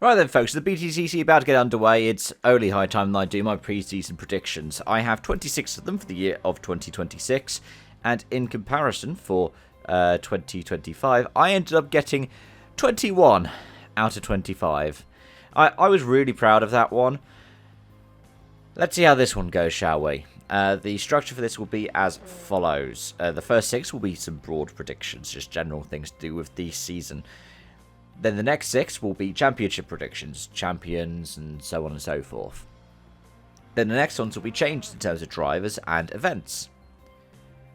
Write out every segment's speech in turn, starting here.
Right then, folks, the BTCC about to get underway. It's only high time that I do my pre-season predictions. I have 26 of them for the year of 2026, and in comparison for 2025, I ended up getting 21 out of 25. I was really proud of that one. Let's see how this one goes, shall we? The structure for this will be as follows. The first 6 will be some broad predictions, just general things to do with the season. Then the next 6 will be championship predictions, champions, and so on and so forth. Then the next ones will be changed in terms of drivers and events.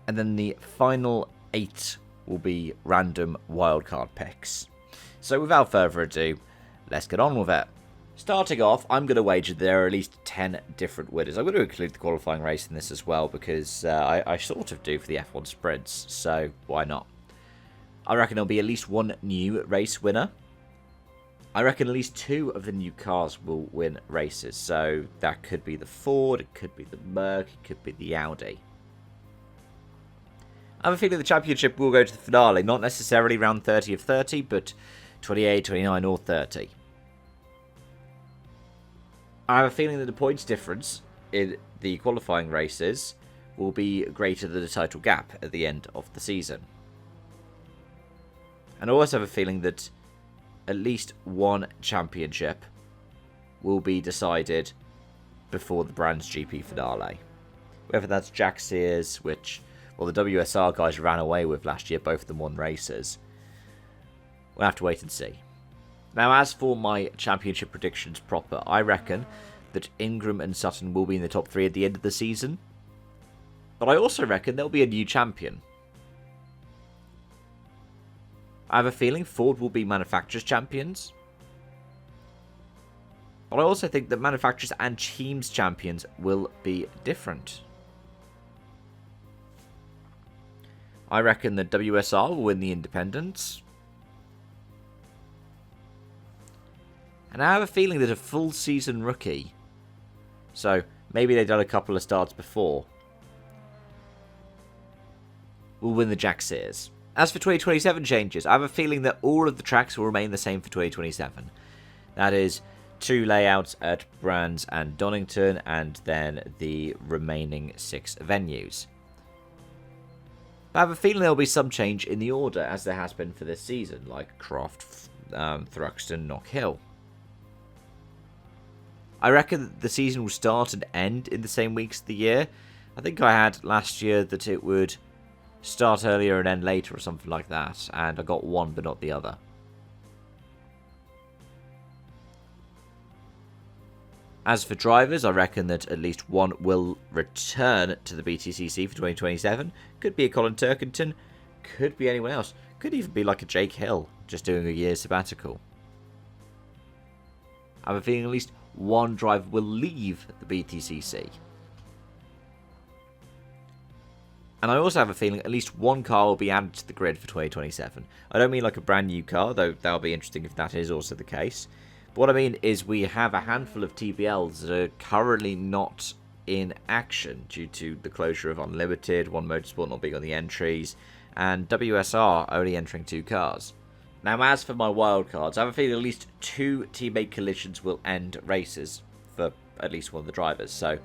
And then the final 8 will be random wildcard picks. So without further ado, let's get on with it. Starting off, I'm going to wager there are at least 10 different winners. I'm going to include the qualifying race in this as well because I sort of do for the F1 sprints, so why not? I reckon there'll be at least one new race winner. I reckon at least 2 of the new cars will win races. So that could be the Ford, it could be the Merc, it could be the Audi. I have a feeling the championship will go to the finale. Not necessarily round 30 of 30, but 28, 29 or 30. I have a feeling that the points difference in the qualifying races will be greater than the title gap at the end of the season. And I also have a feeling that at least one championship will be decided before the Brands GP finale. Whether that's Jack Sears, which, well, the WSR guys ran away with last year, both of them won races. We'll have to wait and see. Now, as for my championship predictions proper, I reckon that Ingram and Sutton will be in the top 3 at the end of the season. But I also reckon there'll be a new champion. I have a feeling Ford will be manufacturers champions. But I also think that manufacturers and teams champions will be different. I reckon that WSR will win the independents. And I have a feeling that a full season rookie, so maybe they've done a couple of starts before, will win the Jack Sears. As for 2027 changes, I have a feeling that all of the tracks will remain the same for 2027. That is 2 layouts at Brands and Donington, and then the remaining 6 venues. I have a feeling there will be some change in the order, as there has been for this season, like Croft, Thruxton, Knock Hill. I reckon the season will start and end in the same weeks of the year. I think I had last year that it would start earlier and end later or something like that, and I got one but not the other. As for drivers, I reckon that at least one will return to the BTCC for 2027. Could be a Colin Turkington, could be anyone else. Could even be like a Jake Hill, just doing a year sabbatical. I have a feeling at least one driver will leave the BTCC. And I also have a feeling at least one car will be added to the grid for 2027. I don't mean like a brand new car, though that'll be interesting if that is also the case. But what I mean is we have a handful of TBLs that are currently not in action due to the closure of Unlimited, One Motorsport not being on the entries, and WSR only entering 2 cars. Now, as for my wildcards, I have a feeling at least 2 teammate collisions will end races for at least one of the drivers. So,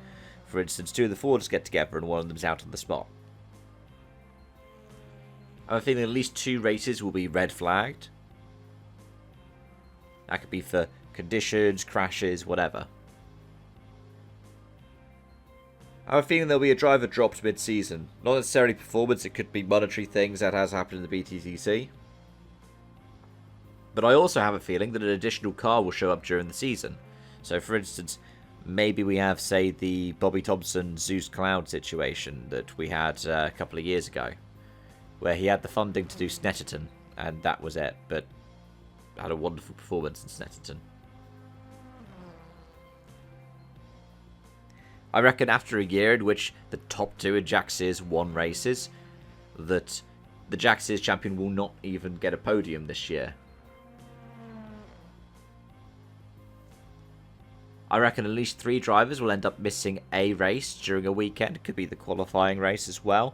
for instance, 2 of the Fords get together and one of them's out on the spot. I have a feeling at least 2 races will be red flagged. That could be for conditions, crashes, whatever. I have a feeling there'll be a driver dropped mid-season. Not necessarily performance, it could be monetary things, that has happened in the BTCC. But I also have a feeling that an additional car will show up during the season. So, for instance, maybe we have, say, the Bobby Thompson Zeus Cloud situation that we had a couple of years ago, where he had the funding to do Snetterton, and that was it, but had a wonderful performance in Snetterton. I reckon after a year in which the top 2 in Jack Sears won races, that the Jack Sears champion will not even get a podium this year. I reckon at least 3 drivers will end up missing a race during a weekend. It could be the qualifying race as well.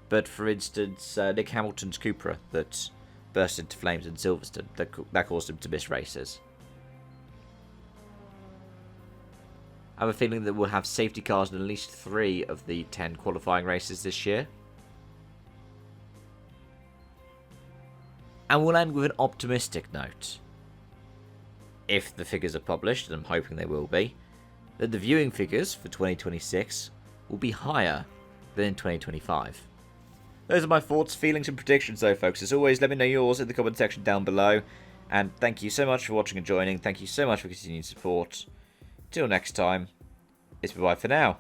But for instance, Nick Hamilton's Cupra that burst into flames in Silverstone, that caused him to miss races. I have a feeling that we'll have safety cars in at least 3 of the 10 qualifying races this year. And we'll end with an optimistic note. If the figures are published, and I'm hoping they will be, that the viewing figures for 2026 will be higher than in 2025. Those are my thoughts, feelings, and predictions though, folks. As always, let me know yours in the comment section down below. And thank you so much for watching and joining. Thank you so much for continued support. Till next time, it's bye-bye for now.